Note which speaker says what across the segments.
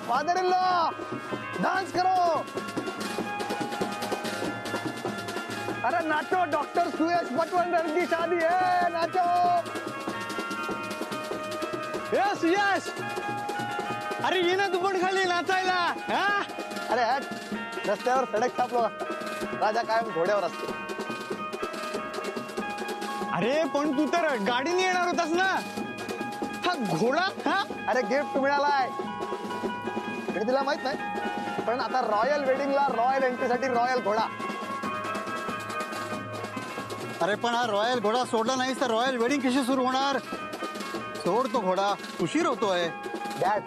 Speaker 1: Father in law dance करो। अरे nacho, doctor Suyash Patwardhan की शादी है, नाचो।
Speaker 2: यस यस, अरे ये ना तू पण खाली नाचायला।
Speaker 1: अरे हट, रस्त्यावर सडक छापलो, राजा कायम घोड्यावर असतो।
Speaker 2: अरे पण तू तर गाडीने येणार होतास ना, हा घोडा? हा
Speaker 1: अरे गिफ्ट मिळालाय आणि तिला माहित नाही, पण आता रॉयल वेडिंगला रॉयल एंट्रीसाठी रॉयल घोडा।
Speaker 3: अरे पण हा रॉयल घोडा सोडला नाहीस तर रॉयल वेडिंग कशी सुरू होणार? सोड तो घोडा, उशीर होतोय।
Speaker 1: डॅड,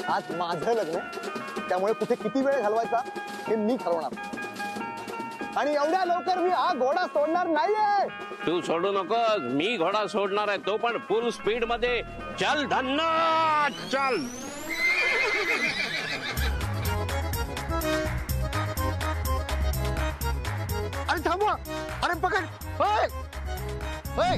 Speaker 1: आज माझं लग्न आहे, त्यामुळे कुठे किती वेळ घालवायचा हे मी ठरवणार, आणि एवढ्या लवकर मी हा घोडा सोडणार नाहीये।
Speaker 4: तू सोडू नकोस, मी घोडा सोडणार आहे, तो पण फुल स्पीड मध्ये। चल धन्ना चल।
Speaker 3: अरे थांबवा, अरे पकड। होय होय,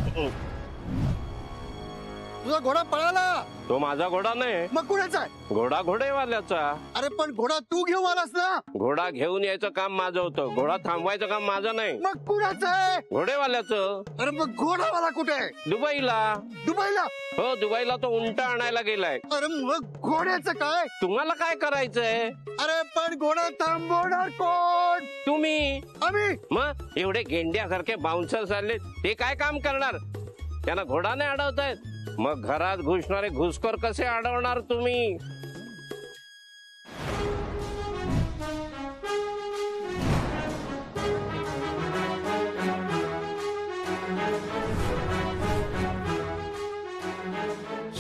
Speaker 3: तुझा घोडा पळाला।
Speaker 4: तो माझा घोडा नाही,
Speaker 3: मग कुणाचा आहे?
Speaker 4: घोडा घोडेवाल्याचा।
Speaker 3: अरे पण घोडा तू घेऊन आलास ना।
Speaker 4: घोडा घेऊन यायचं काम माझं होतं, घोडा थांबवायचं काम माझं नाही।
Speaker 3: मग कुणाचा आहे?
Speaker 4: घोडेवाल्याचं।
Speaker 3: अरे मग घोडावाला कुठे आहे?
Speaker 4: दुबईला।
Speaker 3: दुबईला?
Speaker 4: हो, दुबईला तो उंटा आणायला गेलाय।
Speaker 3: अरे मग घोड्याचं काय?
Speaker 4: तुम्हाला काय करायचंय?
Speaker 3: अरे पण घोडा थांबवणार कोण?
Speaker 4: तुम्ही।
Speaker 3: आम्ही?
Speaker 4: मग एवढे गेंड्यासारखे बाउन्सर चालले, ते काय काम करणार? त्यांना घोडा नाही अडवतायत, मग घरात घुसणारे घुसखोर कसे अडवणार तुम्ही?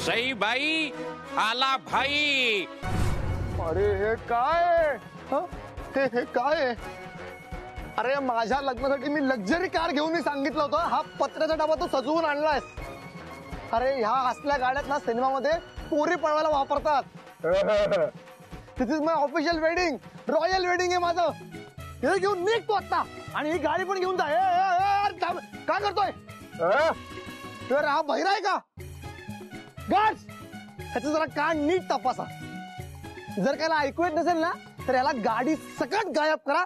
Speaker 4: सई बाई आला भाई।
Speaker 1: अरे हे काय? हे काय? अरे माझ्या लग्नासाठी मी लक्झरी कार घेऊन सांगितलं होतं, हा पत्र्याचा डबा तो सजवून आणलायस। अरे ह्या असल्या गाड्यात ना सिनेमामध्ये पोरी पळवायला वापरतात। This is my official wedding, royal wedding आहे माझं। हे घेऊन निघ तू आता, आणि ही गाडी पण घेऊन जा। काय करतोय? तर हा बहिरा आहे का? गाड्स, ह्याचं जरा कान नीट तपासा। जर त्याला ऐकू येत नसेल ना तर याला गाडी सकट गायब करा,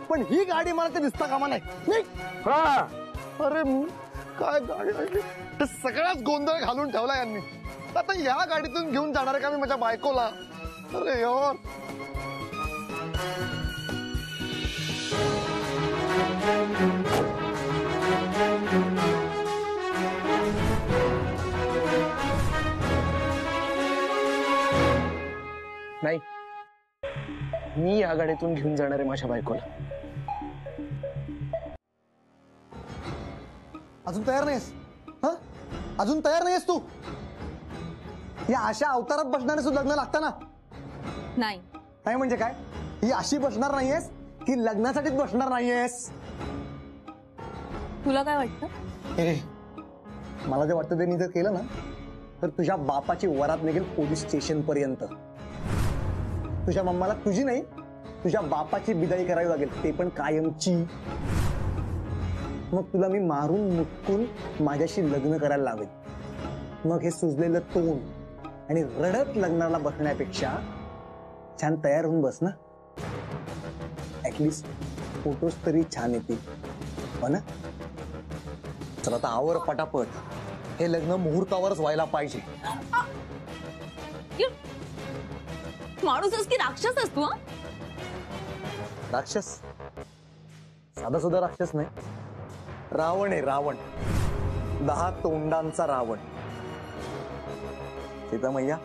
Speaker 1: पण ही गाडी मला ते दिसता कामा नाही। अरे काय गाडी आणली, सगळ्याच गोंधळ घालून ठेवला यांनी। आता या गाडीतून घेऊन जाणार का मी माझ्या बायकोला? अरे यार, नाही, मी या गाडीतून घेऊन जाणार आहे माझ्या बायकोला। अजून तयार नाहीस? अजून तयार नाहीस तू? या अशा अवतारात बसणारे सुद्धा लग्न लागतं ना?
Speaker 5: नाही।
Speaker 1: नाही म्हणजे काय? ही अशी बसणार नाहीयेस की लग्नासाठीच बसणार नाहीयेस?
Speaker 5: तुला काय वाटतं?
Speaker 1: मला जे वाटतं ते मी जर केलं ना तर तुझ्या बापाची वरात निघेल पोलीस स्टेशन पर्यंत। तुझ्या मम्माला तुझी नाही, तुझ्या बापाची बिदाई करावी लागेल, ते पण कायमची। मग तुला मी मारून मुटकून माझ्याशी लग्न करायला लावेल। मग हे सुजलेलं तोंड आणि रडत लग्नाला बसण्यापेक्षा छान तयार होऊन बस ना, ऍटलिस्ट फोटोज तरी छान येतील, हो ना? चला आता आवर पटापट, हे लग्न मुहूर्तावरच व्हायला पाहिजे।
Speaker 5: माणूस आहेस की राक्षस आहेस तू?
Speaker 1: राक्षस? साधा सुद्धा राक्षस नाही, रावण आहे, रावण। 10 तोंडांचा रावण। सीतामैया,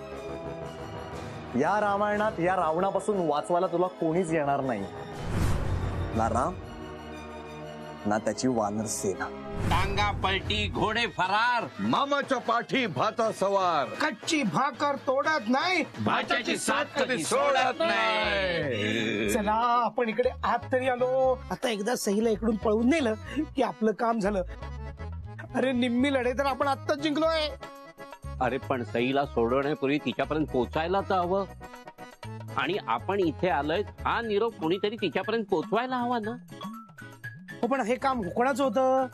Speaker 1: या रामायणात या रावणापासून वाचवायला तुला कोणीच येणार नाही, ना राम ना त्याची वानर सेना।
Speaker 4: टांगा पलटी घोडे फरार,
Speaker 6: मामाच्या पाठी भाता सवार,
Speaker 2: कच्ची भाकर तोडत नाही,
Speaker 4: भाच्याची साथ कधी सोडत नाही।
Speaker 2: चला आपण इकडे आत तरी आलो। आता एकदा सईला इकडून पळवून नेलं की आपलं काम झालं। अरे निम्मी लढाई तर आपण आत्ताच जिंकलोय।
Speaker 4: अरे पण सईला सोडवण्यापूर्वी तिच्यापर्यंत पोहोचायलाच हवं, आणि आपण इथे आलोय हा निरोप कोणीतरी तिच्यापर्यंत पोहोचवायला हवा ना।
Speaker 2: हो पण हे काम कोणाचं होतं?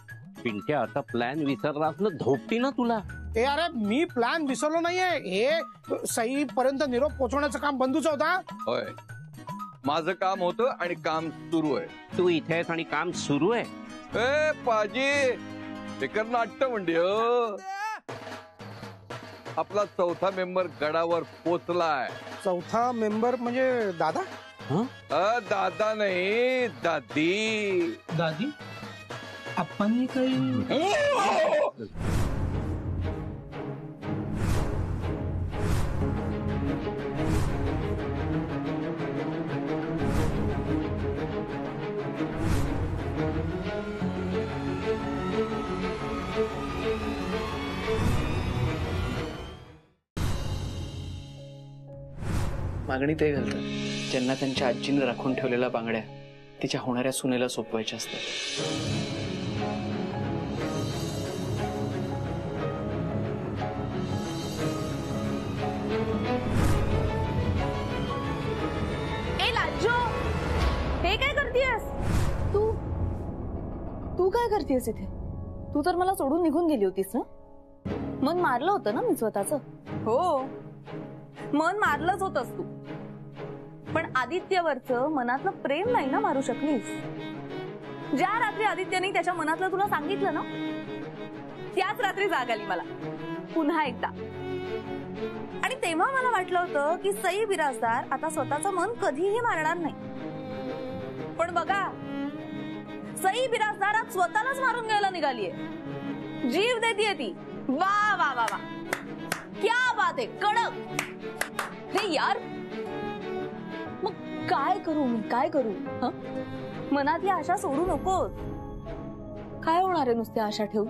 Speaker 4: पिंट्या, आता प्लॅन विसरलास ना, धोपटी ना तुला।
Speaker 2: ए अरे मी प्लॅन विसरलो नाहीये. हे सई पर्यंत निरोप पोहोचवण्याचं काम बंधूचा होता.
Speaker 6: होय, माझं काम होतं आणि काम सुरू आहे.
Speaker 4: तू इथे आहेस आणि काम सुरू आहे.
Speaker 6: ए पाजी, फिकर नाट्य म्हणजे आपला चौथा मेंबर गडावर पोचलाय.
Speaker 2: चौथा मेंबर म्हणजे दादा.
Speaker 6: दादा नाही, दादी.
Speaker 2: दादी आपण काही
Speaker 7: मागणी ते घालतात ज्यांना त्यांच्या आजीने राखून ठेवलेल्या बांगड्या तिच्या होणाऱ्या सुनेला सोपवायच्या असतात.
Speaker 5: ए लाजो, हे काय करतेयस तू? तू काय करतेयस इथे? तू तर मला सोडून निघून गेली होतीस ना. मन मारलं होतं ना मी स्वतःच. हो, मन मारलंच होतस तू, पण आदित्यवरचं मनातलं प्रेम नाही ना मारू शकलीस. ज्या रात्री आदित्यने त्याच्या मनातलं तुला सांगितलं ना, त्याच रात्री जाग आली मला पुन्हा एकदा. आणि तेव्हा मला वाटलं होतं की सई बिराजदार आता स्वतःचं मन कधीही मारणार नाही. पण बघा, सई बिराजदार आज स्वतःलाच मारून घ्यायला निघालीये. जीव देतीये ती. वा वा वा वा, क्या बात आहे, कडक. हे यार, मग काय करू मी, काय करू? मनातली आशा सोडू नकोस. काय होणार आहे नुसत्या आशा ठेवून?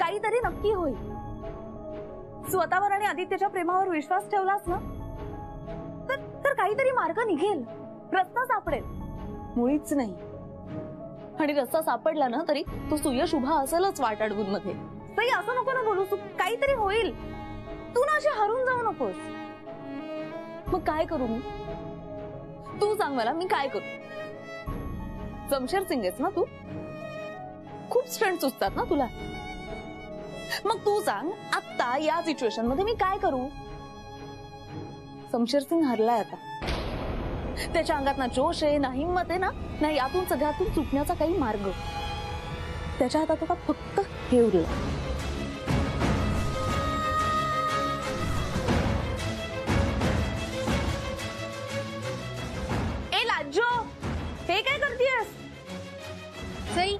Speaker 5: काहीतरी नक्की होईल. स्वतःवर आणि आदित्यच्या प्रेमावर विश्वास ठेवलास ना, तर काहीतरी मार्ग निघेल, रस्ता सापडेल. मुळीच नाही. आणि रस्ता सापडला ना तरी तो सुयश उभा असेलच वाट अडवून मध्ये. सई, असं नको ना बोलू. काहीतरी होईल. तू ना अशी हरून जाऊ नकोस. मग काय करू मी? तू सांग मला, मी काय करू? जमशेर सिंग आहेस ना तू? खूप स्टंट सुचतात ना तुला. मग तू सांग, आता या सिच्युएशन मध्ये मी काय करू? जमशेर सिंग हरलाय आता. त्याच्या अंगात ना जोश आहे, ना हिंमत आहे, ना यातून सगळ्यातून सुटण्याचा काही मार्ग. त्याच्या हातात आता फक्त हे उरलं. हे काय करतेयस? सई,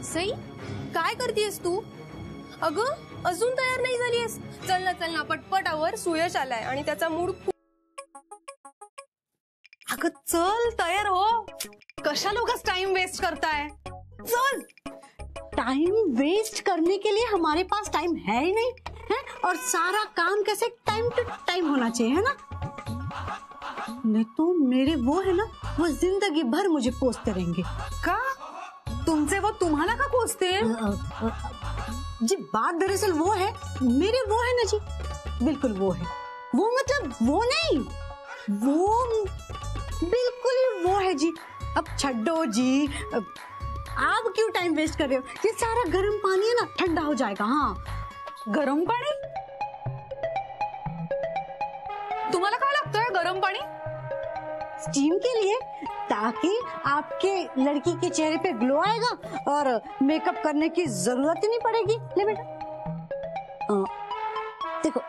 Speaker 8: सई काय करतेयस तू? अगं अजून तयार नाही झालीयस? चल ना पटपट आवर. सुयश आलाय आणि त्याचा मूड. अगं चल, तयार हो. कशाला उगाच टाइम वेस्ट करताय? चल.
Speaker 9: टाइम वेस्ट करने के लिए हमारे पास टाइम है ही नहीं है, और सारा काम कैसे टाइम टू टाइम होना चाहिए, है ना? नहीं तो मेरे वो है ना, वो जिंदगी भर मुझे कोसते रहेंगे.
Speaker 8: का? तुमचे वो तुम्हाला का कोसते?
Speaker 9: जी बात दरअसल वो है, मेरे वो है ना जी, बिल्कुल वो है. वो मतलब वो नहीं, वो बिल्कुल ही वो है जी. अब छड्डो जी, आप क्यों टाइम वेस्ट कर रहे हो? ये सारा गर्म पानी है ना, ठंडा हो जाएगा. हाँ,
Speaker 8: गरम पाणी? तुम्हाला काय लागतंय गरम पाणी?
Speaker 9: स्टीम के लिए, ताकि आपके लड़की के चेहरे पे ग्लो आएगा और मेकअप करने की जरूरत ही नहीं पड़ेगी. ले बेटा, देखो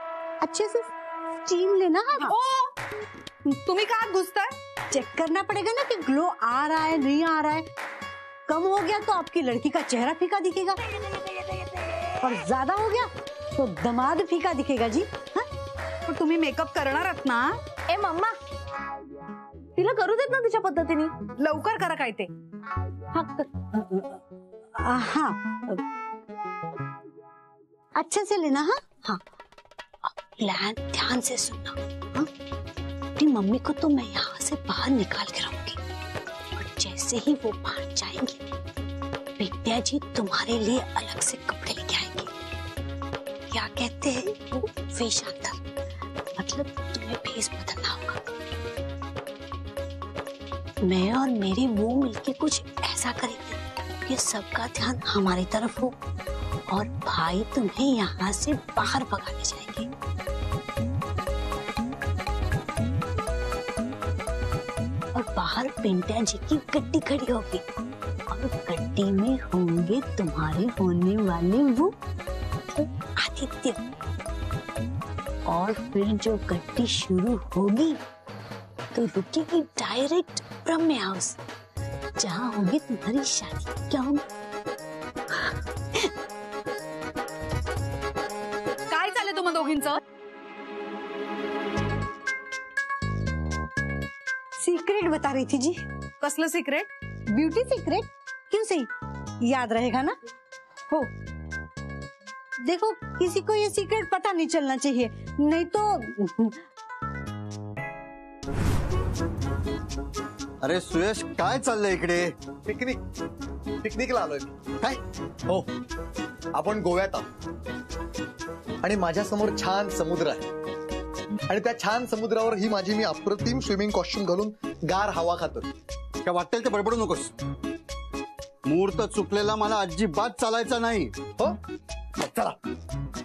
Speaker 9: अच्छे से स्टीम लेना. हाँ.
Speaker 8: ओ, तुम्ही का घुसताय?
Speaker 9: चेक करना पड़ेगा ना कि ग्लो आ रहा है, नहीं आ रहा है. कम हो गया तो आपकी लड़की का चेहरा फीका दिखेगा, और ज्यादा हो गया तो दमाद फीका दिखेगा जी.
Speaker 8: पण तुम्ही मेकअप करणार आहात ना?
Speaker 5: ए मम्मा, तिला करू देत ना तिच्या पद्धतीने.
Speaker 8: लवकर करा काय ते.
Speaker 9: हाँ, अच्छे से लेना. हाँ हाँ, प्लान ध्यान से सुनना. हाँ, अपनी मम्मी को तो मैं यहाँ से बाहर निकाल के रखूंगी, और जैसे ही वो बाहर जाएंगे, विद्या जी तुम्हारे लिए अलग से कपड़े लेके आएंगे. क्या कहते हैं वो, वेशांतर, मतलब तुम्हें भेष बदलना होगा. मैं और मेरी वो मिलके कुछ ऐसा करेंगे कि सबका ध्यान हमारी तरफ हो और भाई तुम्हें यहाँ से बाहर भगाने जाएंगे। और बाहर पिंटिया जी की गड्डी खड़ी होगी और गड्डी में होंगे तुम्हारे होने वाले वो आदित्य। और फिर जो गड्डी शुरू होगी तो रुकेगी डायरेक्ट ब्रह्म हाउस, जहाँ होगी तुम्हारी शादी। क्या होगा?
Speaker 5: काय चाललंय तुम्हा दोघींचं?
Speaker 9: सीक्रेट बता रही थी जी।
Speaker 5: कसलं सिक्रेट?
Speaker 9: Beauty secret. क्यों सही याद रहेगा ना? हो देखो, किसी को ये सीक्रेट पता नहीं चलना चाहिए, नहीं तो।
Speaker 3: अरे सुयश, काय चाललंय इकडे?
Speaker 1: पिकनिकला आलोय.
Speaker 3: काय?
Speaker 1: हो, आपण गोव्यात आहोत आणि माझ्या समोर छान समुद्र आहे आणि त्या छान समुद्रावर ही माझी मी अप्रतिम स्विमिंग कॉस्ट्युम घालून गार हवा खातोय.
Speaker 3: काय वाटेल ते बडबडू नकोस. मुहूर्त चुकलेला मला अजिबात चालायचा नाही.
Speaker 1: हो चला,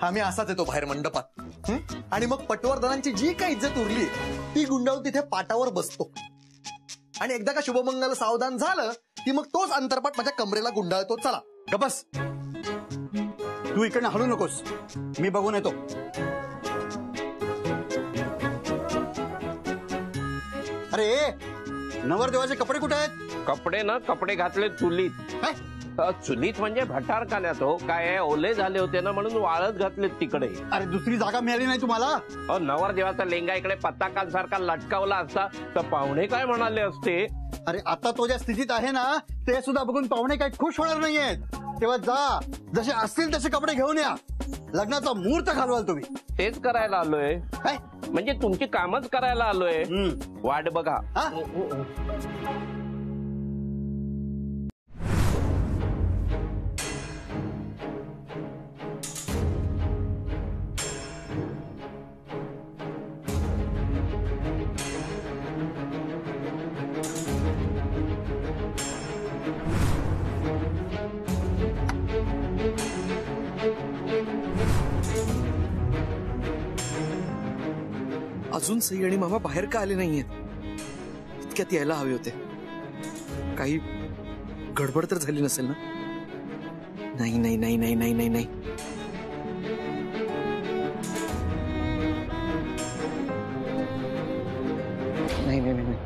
Speaker 1: आम्ही असाच येतो बाहेर मंडपात आणि मग पटवर्धनांची जी काही इज्जत उरली ती गुंडाळून तिथे पाटावर बसतो आणि एकदा का शुभमंगल सावधान झालं की मग तोच अंतरपाट माझ्या कमरेला गुंडाळतो. चला
Speaker 3: गबस, तू इकडनं हलू नकोस, मी बघून येतो. अरे नवरदेवाचे कपडे कुठे आहेत?
Speaker 4: कपडे ना, कपडे घातले चुलीत.
Speaker 3: काय?
Speaker 4: चुलीत म्हणजे भटारखान्यात. हो काय, ओले झाले होते ना म्हणून वाळत घातलेत तिकडे.
Speaker 3: अरे दुसरी जागा मिळाली नाही तुम्हाला?
Speaker 4: नवरदेवाचा लेंगा इकडे पताकांसारखा लटकावला असता तर पाहुणे काय म्हणाले असते?
Speaker 3: अरे आता तो ज्या स्थितीत आहे ना, ते सुद्धा बघून पाहुणे काही खुश होणार नाहीयेत. तेव्हा जा, जसे असतील तसे कपडे घेऊन या. लग्नाचा मुहूर्त घालवाल तुम्ही.
Speaker 4: तेच करायला आलोय.
Speaker 3: काय
Speaker 4: म्हणजे तुमची कामच करायला आलोय. वाट बघा.
Speaker 3: हा?
Speaker 10: अजून सई आणि मामा बाहेर का आले नाहीयेत? इतक्यात यायला हवे होते. काही गडबड तर झाली नसेल ना? नाही नाही नाही नाही नाही नाही नाही. नाही नाही नाही,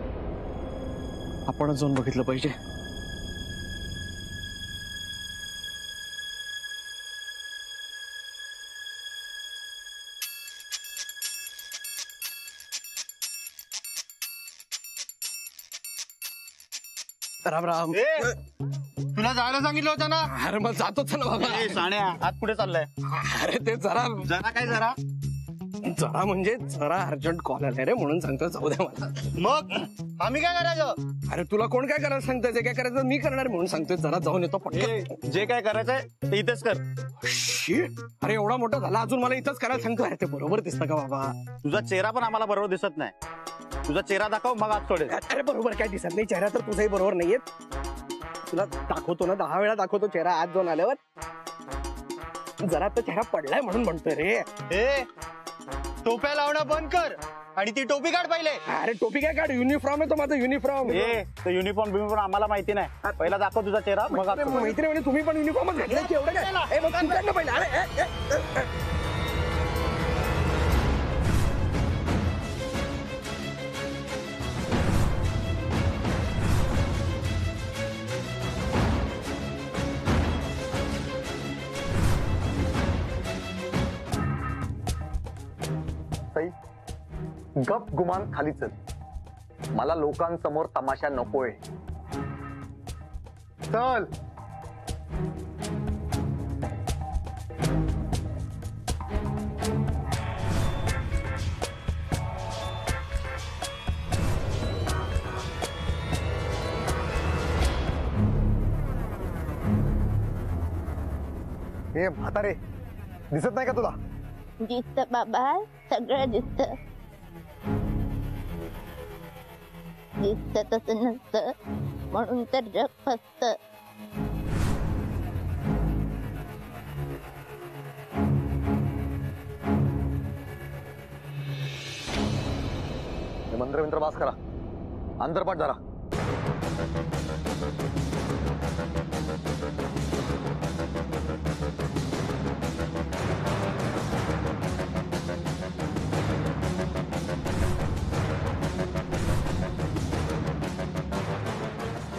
Speaker 10: आपणच जाऊन बघितलं पाहिजे. राम राम.
Speaker 3: तुला जायला सांगितलं होतं ना?
Speaker 10: अरे मग जातोच ना बाबा.
Speaker 3: साण्या, आत कुठे चाललाय?
Speaker 10: अरे ते जरा
Speaker 3: काय जरा
Speaker 10: म्हणजे जरा अर्जंट कॉल आलाय रे, म्हणून सांगतो जाऊ द्या मला.
Speaker 3: मग आम्ही काय करायचं?
Speaker 10: अरे तुला कोण काय करायला सांगतोय? जे काय करायचं मी करणार म्हणून सांगतोय. जरा जाऊन येतो पटकन.
Speaker 3: जे काय करायचंय ते इथेच कर.
Speaker 10: अरे एवढा मोठा झाला अजून मला इथंच करायला सांगतोय? अरे ते बरोबर दिसतं का बाबा?
Speaker 3: तुझा चेहरा पण आम्हाला बरोबर दिसत नाही. तुझा चेहरा दाखव, मग आज सोडेल.
Speaker 10: अरे बरोबर काय दिसत नाही? चेहरा तर तुझाही बरोबर नाहीये. तुला दाखवतो ना, 10 वेळा दाखवतो चेहरा. आज जाऊन आल्यावर जरा तर चेहरा पडलाय म्हणून म्हणतोय रे.
Speaker 3: टोप्या लावणं बंद कर आणि ती टोपी काढ पहिले.
Speaker 10: अरे टोपी काय काढ? युनिफॉर्म आहे तो माझा, युनिफॉर्म.
Speaker 3: तो युनिफॉर्म आम्हाला माहिती नाही. पहिला दाखव तुझा चेहरा, मग
Speaker 10: माहिती नाही म्हणजे तुम्ही पण युनिफॉर्मच घातलाय की एवढं काय? तू काढ ना पहिले. अरे
Speaker 1: गप गुमान खाली चल. मला लोकांसमोर तमाशा नकोय. चल. हे म्हातारे, दिसत नाही का तुला?
Speaker 11: दिसत बाबा, सगळं दिसत.
Speaker 5: दिसतच नसतं म्हणून तर जग फसत.
Speaker 1: मंत्र मित्र बास करा, अंतरपाठ धरा.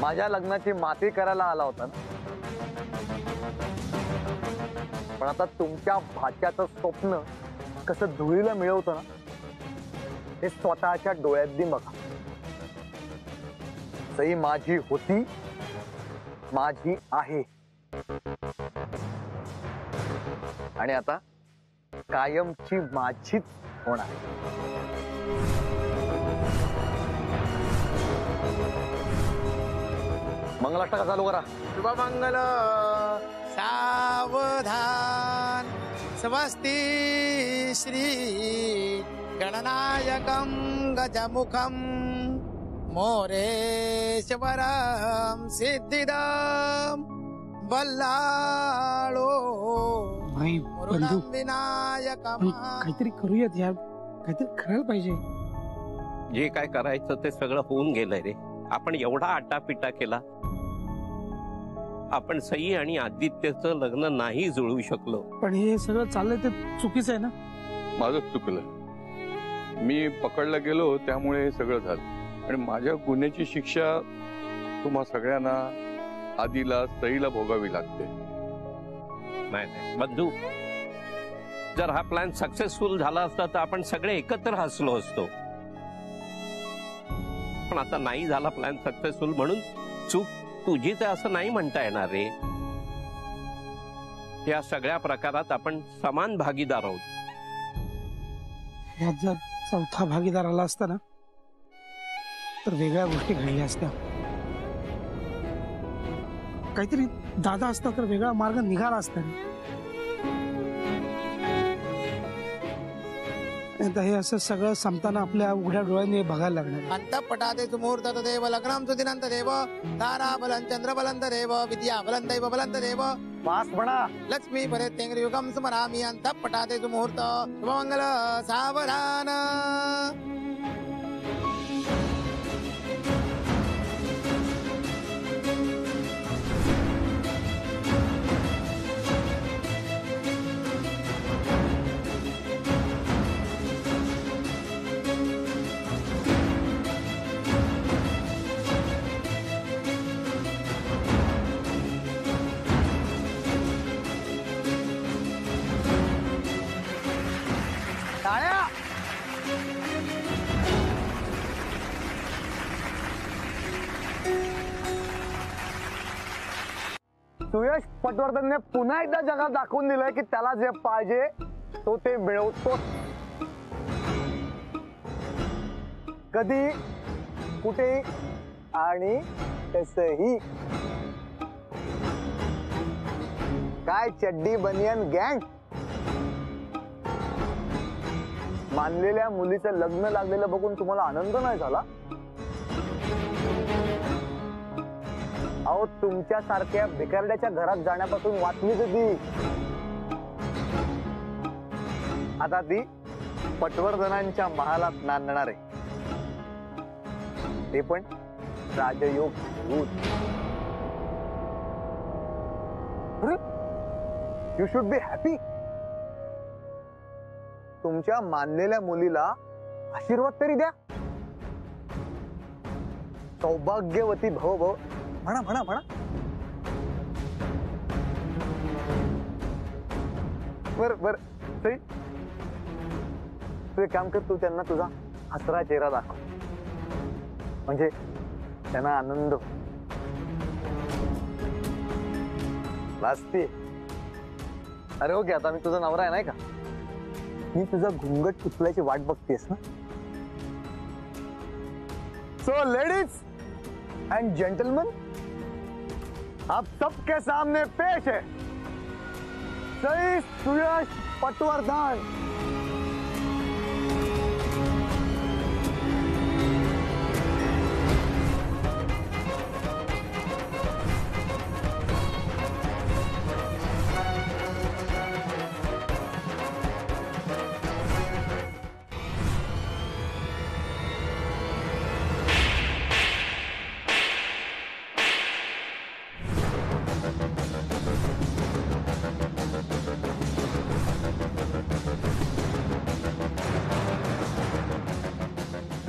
Speaker 1: माझ्या लग्नाची माती करायला आला होता ना, पण आता तुमच्या भाच्याचं स्वप्न कसं धुळीला मिळवतं ना हे स्वतःच्या डोळ्यात बी बघा. सई माझी होती, माझी आहे आणि आता कायमची माझीच होणार. मंगलाष्टका चालू करा.
Speaker 2: शुभमंगल सावधान स्वस्ति श्री गणनायकं गजमुखं मोरेश्वरं सिद्धिदं बल्लाळो विनायकं. काहीतरी करूयात यार, काहीतरी करायला पाहिजे.
Speaker 4: जे काय करायचं ते सगळं होऊन गेलंय रे. आपण एवढा आटापिटा केला, आपण सई आणि आदित्यचं लग्न नाही जुळवू शकलो.
Speaker 2: पण हे सगळं चाललंय ते चुकीचं आहे ना.
Speaker 6: माझंच चुकलं, मी पकडला गेलो त्यामुळे हे सगळं झालं. आणि माझ्या गुन्ह्याची शिक्षा तुम्हा सगळ्यांना, आदिला, सईला भोगावी लागते.
Speaker 4: नाही बंधू, जर हा प्लॅन सक्सेसफुल झाला असता तर आपण सगळे एकत्र हसलो असतो. पण आता नाही झाला प्लॅन सक्सेसफुल, म्हणून चूक तुझीच आहे असं नाही म्हणता येणार रे. या सगळ्या प्रकारात आपण समान भागीदार आहोत.
Speaker 2: यात जर चौथा भागीदार आला असता ना तर वेगळ्या गोष्टी घडल्या असत्या. काहीतरी दादा असता तर वेगळा मार्ग निघाला असता. आता हे असं सगळं संपताना आपल्या उघड्या डोळ्यांनी बघायला लागणार.
Speaker 11: अंतःपटाते सुमुहूर्त देव लग्नां सुदिनांत देव तारा बलं चंद्र बलंत देव विद्या बलं दैव बलंत देव
Speaker 1: पास म्हणा.
Speaker 11: लक्ष्मी भरे तेंग्र युगम स्मरामी अंतःपटाते सुमुहूर्त शुभमंगल सावधान.
Speaker 1: सुयश पटवर्धनने पुन्हा एकदा जगात दाखवून दिलंय की त्याला जे पाहिजे तो ते मिळवतो. कधी, कुठे आणि तसही. काय चड्डी बनियन गँग. मानलेल्या मुलीचं लग्न लागलेलं बघून तुम्हाला आनंद नाही झाला? अहो, तुमच्या सारख्या भिकारड्याच्या घरात जाण्यापासून वाचलीच ती. आता ती पटवर्धनांच्या महालात नांदणार आहे, ते पण राजयोग घेऊन. You should be happy. तुमच्या मानलेल्या मुलीला आशीर्वाद तरी द्या. सौभाग्यवती भव भव म्हणा म्हणा म्हणा. बर बर सई, तू एक काम कर, तू त्यांना तुझा हसरा चेहरा दाखव, म्हणजे त्यांना आनंद वाचते. अरे ओके, आता मी तुझा नवरा आहे नाही का, मी तुझा घुंगट उचलायची वाट बघतेस ना. सो लेडीज एंड जेंटलमैन, आप सबके सामने पेश है सई सुयश पटवर्धन.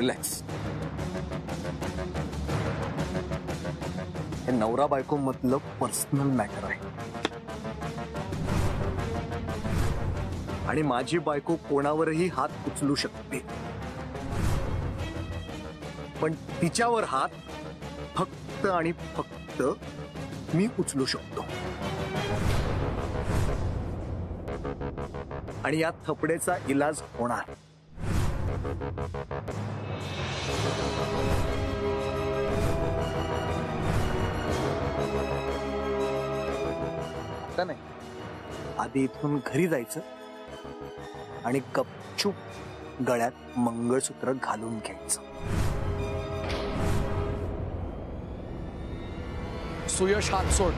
Speaker 1: रिलॅक्स. हे नवरा बायको मधलं पर्सनल मॅटर आहे आणि माझी बायको कोणावरही हात उचलू शकते, पण तिच्यावर हात फक्त आणि फक्त मी उचलू शकतो. आणि या थपडेचा इलाज होणार. नाही, आधी इथून घरी जायचं आणि गपचूप गळ्यात मंगळसूत्र घालून घ्यायचं.
Speaker 10: सुयश हात सोड.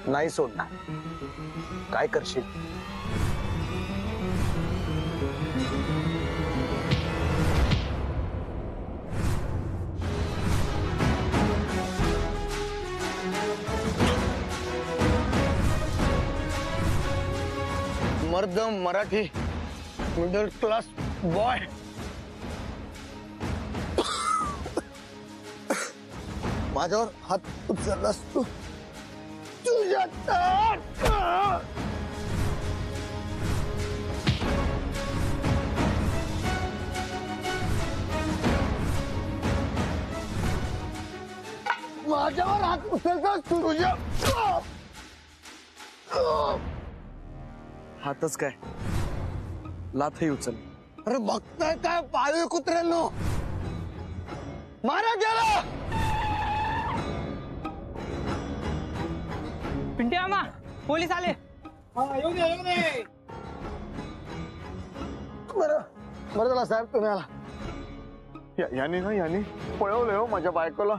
Speaker 1: नाही सोडणार. काय करशील? मर्द मराठी मिडल क्लास बॉय माझ्यावर हात उचललास तू. तुझ्या माझ्यावर हात उचलतास तू. तुझ्या
Speaker 10: हातच काय, लाथही उचल.
Speaker 1: अरे बघताय काय पाळीव कुत्र्यांनो, मारा गेला.
Speaker 2: पिंटे मामा, पोलीस आले.
Speaker 1: बरं झालं साहेब तुम्ही आला. यांनी पळवलंय हो माझ्या बायकोला.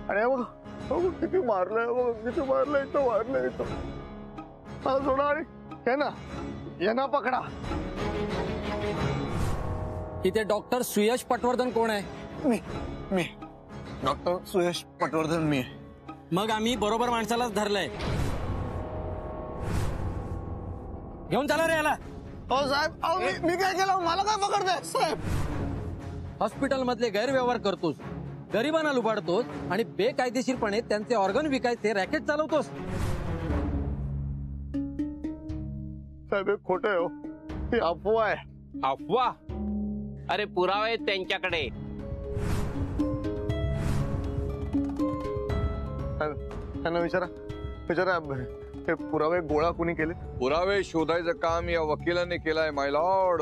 Speaker 1: आणि किती मारलंय, किती मारलंय, इथं मारलंय, इथं. मला सोडा आणि हे ना यांना पकडा.
Speaker 10: इथे डॉक्टर सुयश पटवर्धन कोण आहे?
Speaker 1: मी डॉक्टर सुयश पटवर्धन मी.
Speaker 10: मग आम्ही बरोबर माणसालाच धरलंय. घेऊन चला रे याला.
Speaker 1: हो साहेब, मी काय केलं? मला काय पकडताय साहेब?
Speaker 10: हॉस्पिटल मधले गैरव्यवहार करतोस, गरिबांना लुबाडतोस आणि बेकायदेशीरपणे त्यांचे ऑर्गन विकायचे रॅकेट चालवतोस.
Speaker 1: साहेब खोट आहे हो, ही अफवा आहे.
Speaker 4: अफवा? अरे पुरावे आहेत त्यांच्याकडे.
Speaker 1: त्यांना विचारा हे पुरावे गोळा कोणी केले?
Speaker 6: पुरावे शोधायचं काम या वकिलाने केलंय माय लॉर्ड,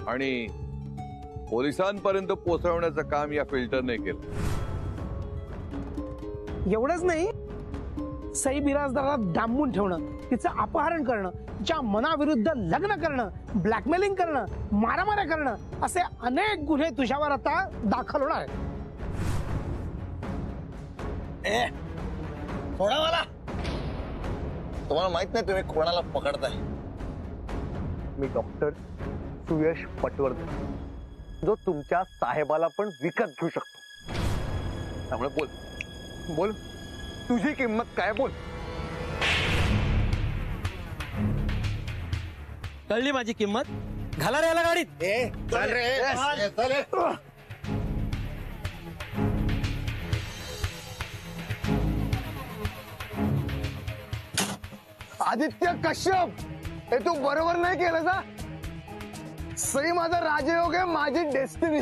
Speaker 6: आणि पोलिसांपर्यंत पोहोचवण्याचं काम या फिल्टरने केलं.
Speaker 2: एवढंच नाही, सई बिराजदाराला डांबून ठेवणं, तिचं अपहरण करणं, तिच्या मनाविरुद्ध लग्न करणं, ब्लॅकमेलिंग करणं, मारामाऱ्या करणं, असे अनेक गुन्हे तुझ्यावर आता दाखल होणार आहेत.
Speaker 1: थोडा मला तुम्हाला माहित नाही तुम्ही कोणाला पकडताय. मी डॉक्टर सुयश पटवर्धन, जो तुमच्या साहेबाला पण विकत घेऊ शकतो. त्यामुळे बोल, तुझी किंमत काय? बोल.
Speaker 10: कळली माझी किंमत? घाला रे याला गाडीत.
Speaker 1: चल रे. आदित्य कश्यप, हे तू बरोबर नाही केलं ना. सई माझा राजयोग आहे, माझी डेस्टिनी,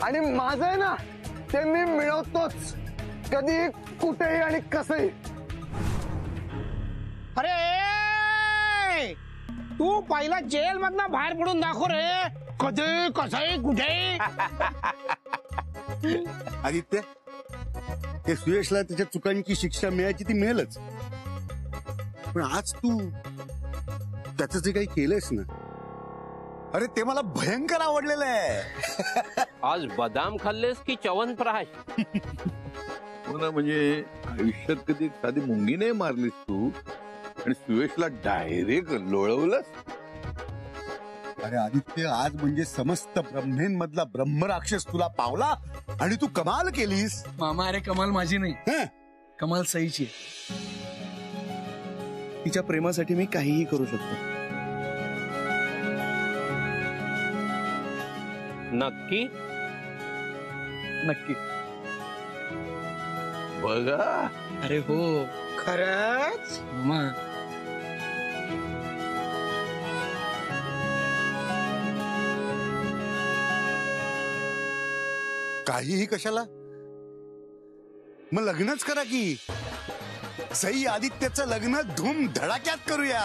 Speaker 1: आणि माझं आहे ना ते मी मिळवतोच, कधी कुठेही आणि कसंही.
Speaker 2: अरे तू पहिला जेल मधनं बाहेर पडून दाखव रे, कधी कसंही कुठेही.
Speaker 3: आदित्य, ते सुयशला त्याच्या चुकांची शिक्षा मिळायची ती मिळेलच, पण आज तू त्याचं जे काही केलंयस ना, अरे ते मला भयंकर आवडलेलं आहे.
Speaker 4: आज बदाम खाल्लेस की च्यवनप्राश?
Speaker 6: हो ना, म्हणजे आयुष्यात कधी साधी मुंगी नाही मारलीस तू, आणि सुयशला डायरेक्ट लोळवलंस.
Speaker 3: अरे आदित्य, आज म्हणजे समस्त ब्रह्मेंमधला ब्रह्मराक्षस तुला पावला आणि तू कमाल केलीस.
Speaker 10: मामा, अरे कमाल माझी नाही,
Speaker 3: हं?
Speaker 10: कमाल सईची आहे. तिच्या प्रेमासाठी मी काहीही करू शकतो.
Speaker 4: नक्की
Speaker 10: नक्की.
Speaker 4: बघा.
Speaker 10: अरे हो
Speaker 2: खरंच
Speaker 10: मामा.
Speaker 3: काहीही कशाला? मग लग्नच करा की. सई आदित्यचं लग्न धूम धडाक्यात करूया.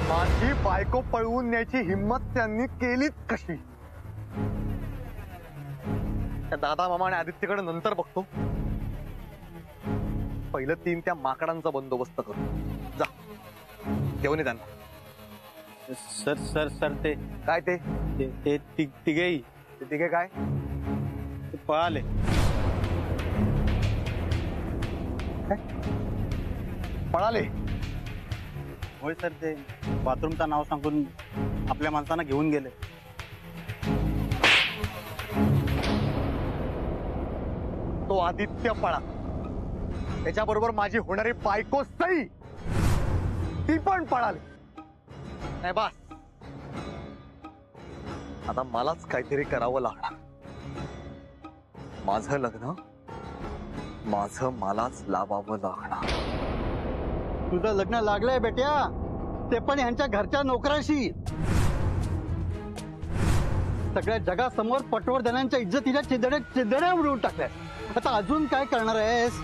Speaker 1: माझी बायको पळवून न्यायची हिंमत त्यांनी केलीच कशी? त्या दादा मामा आणि आदित्यकडे नंतर बघतो. पहिलं 3 त्या माकडांचा बंदोबस्त करू. जा घेऊन ये त्यांना.
Speaker 12: सर सर सर ते
Speaker 1: काय ते
Speaker 12: तिघेही
Speaker 1: ते तिघे काय
Speaker 12: पळाले.
Speaker 1: पळाले?
Speaker 12: होय सर, ते बाथरूमचं नाव सांगून आपल्या माणसांना घेऊन गेले.
Speaker 1: तो आदित्य पळा, त्याच्याबरोबर माझी होणारी बायको सई ती पण पळाली. नाही बस, आता मलाच काहीतरी करावं लागणार. माझं लग्न माझं मलाच लावावं लागणार.
Speaker 12: तुझं लग्न लागलंय बेट्या, ते पण ह्यांच्या घरच्या नोकराशी. सगळ्या जगासमोर पटवर्धनांच्या इज्जतीच्या चिंधड्या उडवून टाकल्या. आता अजून काय करणार आहेस?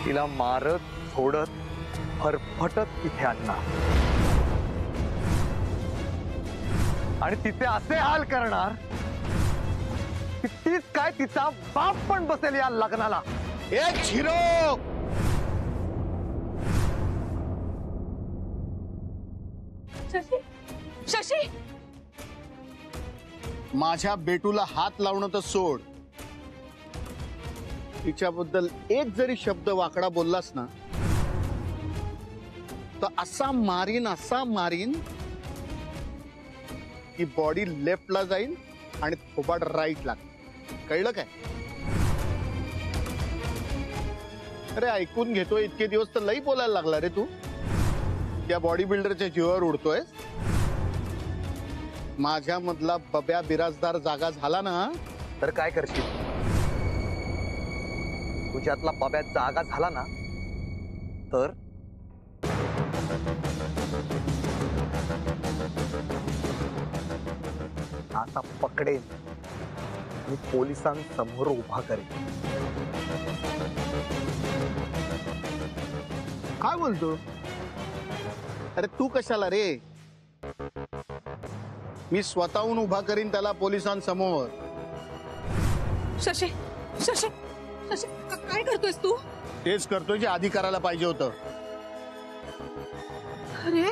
Speaker 1: तिला मारत सोडत फरफटत इथे आणणार आणि तिचे असे हाल करणार की तीच काय तिचा बाप पण बसेल या लग्नाला.
Speaker 3: एक झिरो.
Speaker 5: शशी, शशी,
Speaker 3: माझ्या बेटूला हात लावणं तर सोड. तिच्याबद्दल एक जरी शब्द वाकडा बोललास ना तर असा मारीन की बॉडी लेफ्टला जाईल आणि थोबाड राईटला. कळलं काय? अरे ऐकून घेतोय इतके दिवस तर लई बोलायला लागला रे तू. त्या बॉडी बिल्डरच्या जीवावर उडतोय. माझ्या मधला बब्या बिराजदार जागा झाला ना
Speaker 1: तर काय करशील? तुझ्यातला बब्या जागा झाला ना तर आता पकडेन आणि पोलिसांसमोर उभा करेन.
Speaker 3: काय बोलतो? अरे तू कशाला रे? मी स्वतःहून उभा करीन त्याला पोलिसांसमोर.
Speaker 5: शशी, शशी, शशी, काय करतोयस तू?
Speaker 3: तेच करतोय जे आधी करायला पाहिजे होतं.
Speaker 9: अरे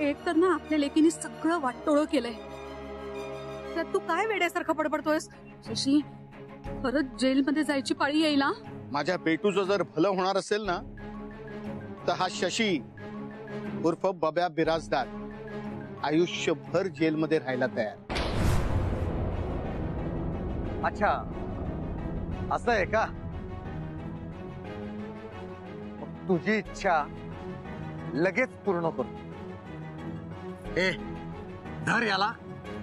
Speaker 9: एक तर ना आपल्या लेकीने सगळं वाटोळं केलंय. त्यात तू काय वेड्यासारखं बडबडतोयस? शशी, परत जेलमध्ये जायची पाळी येईल ना.
Speaker 3: माझ्या बेटूचं जर भलं होणार असेल ना तर हा शशी उर्फ बब्या बिराजदार आयुष्यभर जेलमध्ये राहायला तयार.
Speaker 1: अच्छा, असं आहे का? तुझी इच्छा लगेच पूर्ण करू. ए धर याला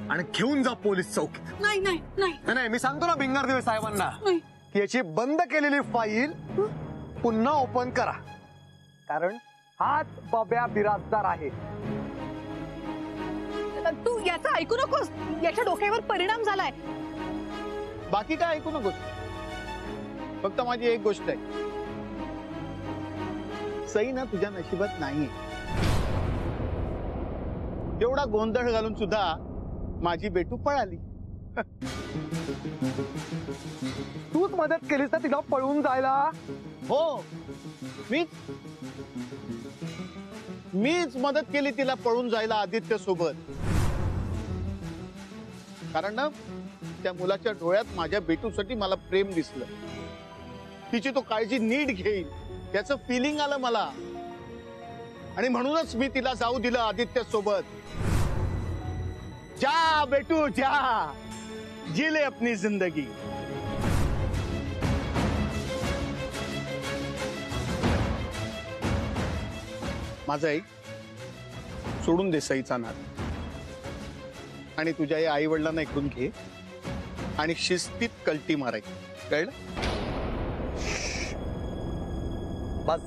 Speaker 1: आणि घेऊन जा पोलीस चौकीत.
Speaker 9: नाही नाही नाही
Speaker 1: नाही, मी सांगतो ना भिंगारदेवी साहेबांना की याची बंद केलेली फाईल पुन्हा ओपन करा, कारण हाच बब्या बिराजदार आहे.
Speaker 9: तू याचं ऐकू नकोस. याच्या डोक्यावर परिणाम झालाय.
Speaker 3: बाकी काय ऐकू नकोस. फक्त माझी एक गोष्ट आहे, सई ना तुझ्या नशिबात नाहीये. एवढा गोंधळ घालून सुद्धा माझी बेटू पळाली.
Speaker 1: तूच मदत केलीस ना तिला पळून जायला.
Speaker 3: हो, मीच मदत केली तिला पळून जायला आदित्य सोबत. कारण ना त्या मुलाच्या डोळ्यात माझ्या बेटूसाठी मला प्रेम दिसलं. तिची तो काळजी नीट घेईल याचं फिलिंग आलं मला.
Speaker 1: आणि म्हणूनच मी तिला जाऊ दिलं आदित्य सोबत. जा बेटू जा, जी ले अपनी जिंदगी. माझं आई सोडून दे सईचा नाद आणि तुझ्या या आई वडिलांना ऐकून घे आणि शिस्तीत कल्टी मारायची, कळलं? बस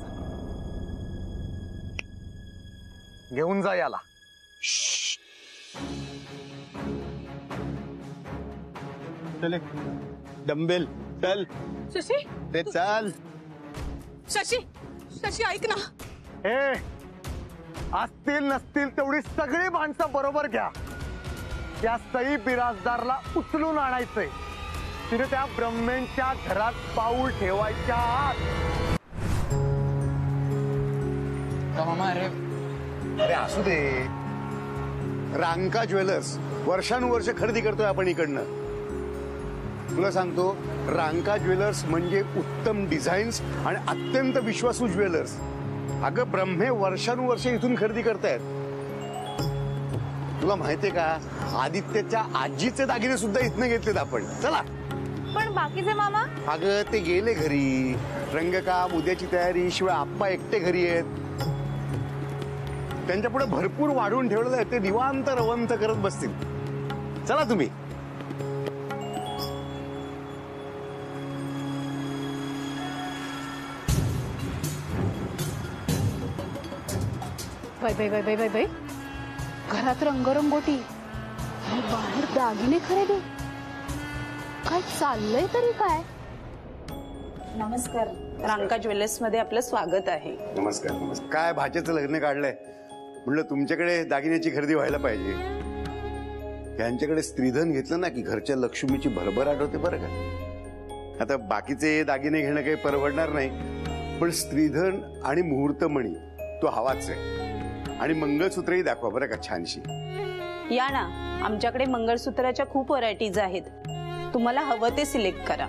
Speaker 1: घेऊन जा याला. चल डंबेल चल.
Speaker 13: शशी
Speaker 1: ते चल.
Speaker 13: शशी शशी ऐक ना.
Speaker 1: हे असतील नसतील तेवढी सगळी माणसं बरोबर घ्या. त्या सई बिराजदारला उचलून आणायचंय. तिने त्या ब्रह्मेंच्या घरात पाऊल ठेवायच्या आत.
Speaker 7: मामा अरे
Speaker 3: अरे असू दे. रांका ज्वेलर्स वर्षानुवर्ष खरेदी करतोय आपण इकडनं. तुला सांगतो, रांका ज्वेलर्स म्हणजे उत्तम डिझाईन्स आणि अत्यंत विश्वासू ज्वेलर्स. अगं ब्रह्मे वर्षानुवर्ष इथून खरेदी करतायत. तुला माहितीये का, आदित्यच्या आजीचे दागिने सुद्धा इथनं घेतलेत आपण. चला.
Speaker 5: पण बाकीचे मामा?
Speaker 3: अगं ते गेले घरी. रंगकाम, उद्याची तयारी, शिवाय आप्पा एकटे घरी आहेत. त्यांच्या पुढे भरपूर वाढून ठेवलेलं आहे. ते निवांत रवंत करत बसतील. चला तुम्ही.
Speaker 13: बाय घरात रंगरंगोटी आणि बाहेर दागिने खरेदी. काय चाललंय तरी काय?
Speaker 14: नमस्कार, रांका ज्वेलर्स मध्ये आपलं स्वागत आहे.
Speaker 3: नमस्कार. नमस्कार. काय भाच्याचं लग्न काढलंय म्हणलं तुमच्याकडे दागिन्याची खरेदी व्हायला पाहिजे. यांच्याकडे स्त्रीधन घेतलं ना की घरच्या लक्ष्मीची भरभराट होते बरं का. आता बाकीचे दागिने घेणं काही परवडणार नाही, पण स्त्रीधन आणि मुहूर्तमणी तो हवाच आहे. आणि मंगळसूत्रही दाखवा बरं का छानशी.
Speaker 14: या ना, आमच्याकडे मंगळसूत्राच्या खूप व्हरायटीज आहेत. तुम्हाला हवं ते सिलेक्ट करा.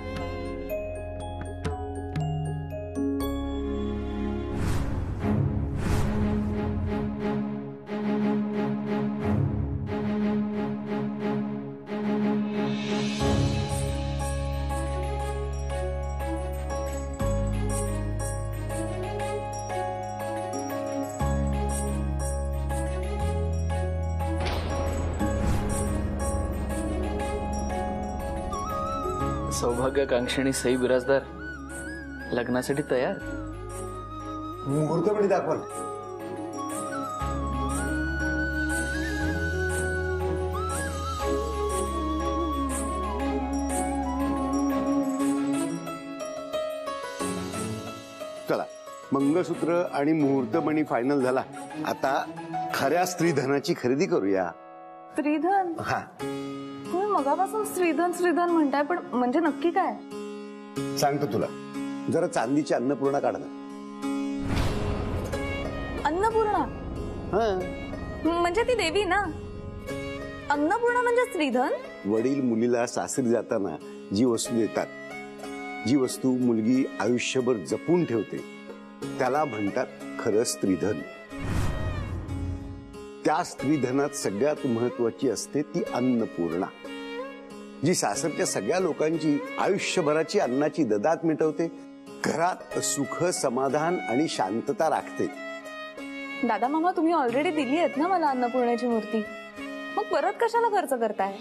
Speaker 7: सौभाग्यकांक्षिणी सई बिराजदार लग्नासाठी तयार.
Speaker 3: मुहूर्तमणी दाखवा. चला, मंगळसूत्र आणि मुहूर्तमणी फायनल झाला. आता खऱ्या स्त्रीधनाची खरेदी करूया.
Speaker 5: स्त्रीधन?
Speaker 3: हा,
Speaker 5: तुम्ही मगापासून स्त्रीधन स्त्रीधन म्हणताय, पण म्हणजे नक्की काय?
Speaker 3: सांगतो तुला. जरा चांदीची अन्नपूर्णा काढ ना.
Speaker 5: अन्नपूर्णा? म्हणजे ती देवी ना. अन्नपूर्णा म्हणजे स्त्रीधन?
Speaker 3: वडील मुलीला सासरी जाताना जी वस्तू देतात, जी वस्तू मुलगी आयुष्यभर जपून ठेवते, त्याला म्हणतात खरं स्त्रीधन. त्या स्त्रीधनात सगळ्यात महत्वाची असते ती अन्नपूर्णा, जी सासरच्या सगळ्या लोकांची आयुष्यभराची अन्नाची ददात मिटवते, घरात सुख समाधान आणि शांतता राखते.
Speaker 5: दादा मामा, तुम्ही ऑलरेडी दिली आहेत ना मला अन्नपूर्णेची मूर्ती, मग परत कशाला खर्च करताय?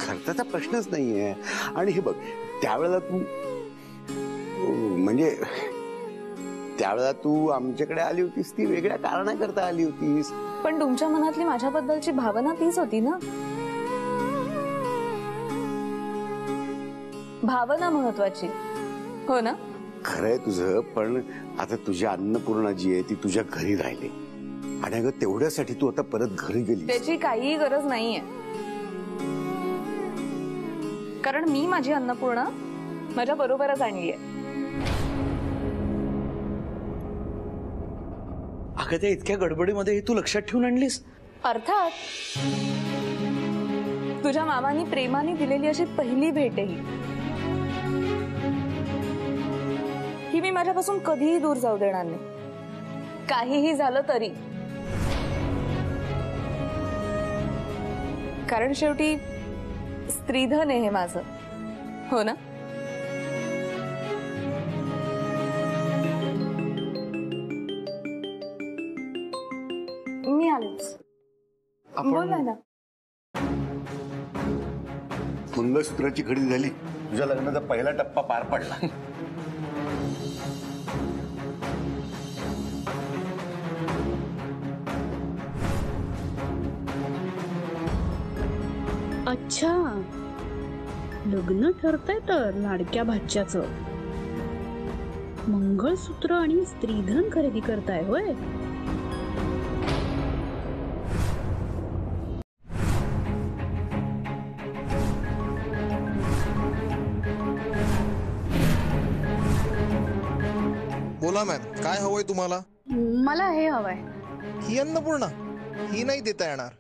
Speaker 3: खर्चाचा प्रश्नच नाहीये. आणि हे बघ, त्यावेळेला तू आमच्याकडे आली होतीस ती वेगळ्या कारणाकरता आली होतीस.
Speaker 5: पण तुमच्या मनातली माझ्याबद्दलची भावना तीच होती ना. भावना महत्वाची, हो ना?
Speaker 3: खरंय तुझं, पण आता तुझी अन्नपूर्णा जी आहे ती तुझ्या घरी राहिली आणि अगं तेवढ्यासाठी तू आता परत घरी गेली.
Speaker 5: त्याची काहीही गरज नाहीये, कारण मी माझी अन्नपूर्णा माझ्या बरोबरच आणलीये.
Speaker 10: अगं त्या इतक्या गडबडीमध्ये हे तू लक्षात ठेवून आणलीस?
Speaker 5: अर्थात. तुझ्या मामानी प्रेमाने दिलेली अशी पहिली भेट ही मी माझ्यापासून कधीही दूर जाऊ देणार नाही. काहीही झालं तरी, कारण शेवटी स्त्रीधन आहे हे माझं, हो ना? मी आलेच. बोला ना.
Speaker 3: मंगळसूत्राची खरेदी झाली, तुझ्या लग्नाचा पहिला टप्पा पार पडला.
Speaker 13: अच्छा, लग्न ठरतंय तर लाडक्या भाच्याचं. मंगळसूत्र आणि स्त्रीधन खरेदी करताय होय?
Speaker 11: बोला मॅम, काय हवंय तुम्हाला?
Speaker 13: मला हे हवंय.
Speaker 11: ही अन्नपूर्णा ही नाही देता येणार.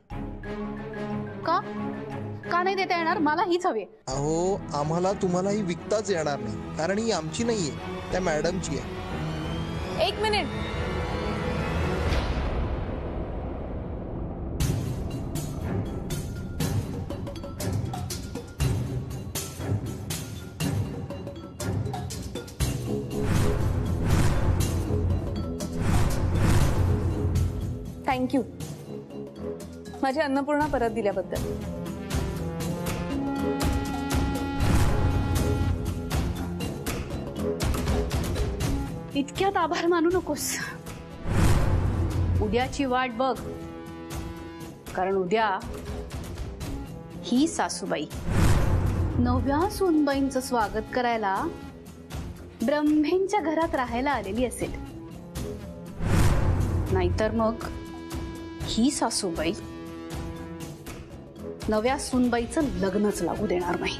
Speaker 13: का का नाही देता येणार? मला हीच हवी.
Speaker 11: अहो, आम्हाला तुम्हाला ही विकताच येणार नाही, कारण ही आमची नाहीये, त्या मॅडमची आहे.
Speaker 5: एक मिनिट. थँक्यू माझी अन्नपूर्णा परत दिल्याबद्दल.
Speaker 13: इतक्यात आभार मानू नकोस. उद्याची वाट बघ, कारण उद्या ही सासूबाई नव्या सूनबाईंचं स्वागत करायला ब्रह्मेंच्या घरात राहायला आलेली असेल. नाहीतर मग ही सासूबाई नव्या सूनबाईचं लग्नच लागू देणार नाही.